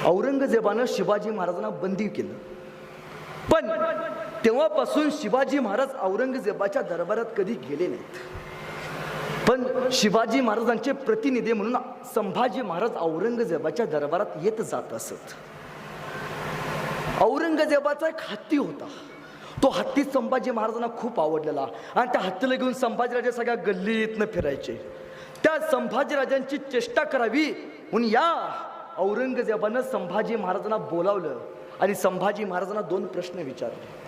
औरंगजेबानं शिवाजी महाराजांना बंदी केलं, पण तेव्हापासून शिवाजी महाराज औरंगजेबाच्या दरबारात कधी गेले नाहीत. पण शिवाजी महाराजांचे प्रतिनिधी म्हणून संभाजी महाराज औरंगजेबाच्या दरबारात येत जात असत. औरंगजेबाचा एक हत्ती होता. तो हत्ती संभाजी महाराजांना खूप आवडलेला आणि त्या हत्तीला घेऊन संभाजीराजे सगळ्या गल्लीतनं फिरायचे. त्या संभाजीराजांची चेष्टा करावी म्हणून या औरंगजेबानं संभाजी महाराजांना बोलावलं आणि संभाजी महाराजांना 2 प्रश्न विचारले.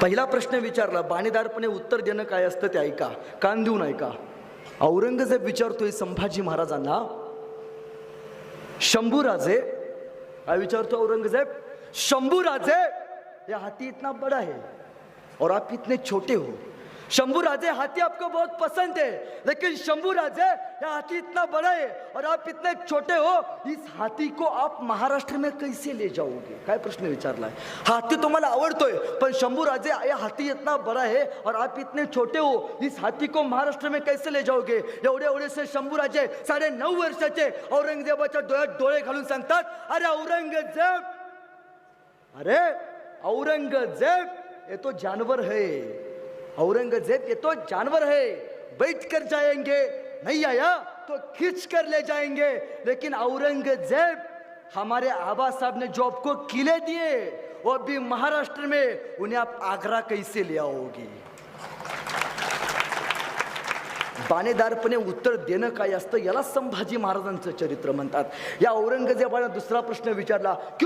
पहिला प्रश्न विचारला, बाणेदारपणे उत्तर देणं काय असतं ते ऐका, कान देऊन ऐका. औरंगजेब विचारतोय संभाजी महाराजांना, शंभूराजे, काय विचारतो औरंगजेब? शंभूराजे, यह हाथी इतना बड़ा है और आप इतने छोटे हो. शंभू राजे, हाथी आपको बहुत पसंद है, लेकिन शंभू राजे, यह हाथी इतना बड़ा है और आप इतने छोटे हो, इस हाथी को आप महाराष्ट्र में कैसे ले जाओगे? काय प्रश्न विचारलाय. हाथी तुम्हाला आवडतोय, पण शंभू राजे, यह हाथी इतना बड़ा है और आप इतने छोटे हो, इस हाथी को महाराष्ट्र में कैसे ले जाओगे? एवढे से शंभू राजे 9.5 वर्षाचे औरंगजेबाच्या डोळ्यात डोळे घालून सांगतात, अरे औरंगजेब, अरे औरंगजेब, ये तो जानवर है. औरंगजेब, ये तो जानवर है, बैठ कर जाएंगे, नहीं आया तो खींच कर ले जाएंगे. लेकिन औरंगजेब, हमारे आबा साहब ने जो आपको किले दिए, वो अभी महाराष्ट्र में, उन्हें आप आगरा कैसे ले आओगे? बाणेदारपणे उत्तर देणं काय असतं याला संभाजी महाराजांचं चरित्र म्हणतात. या औरंगजेबाने दुसरा प्रश्न विचारला, क्यों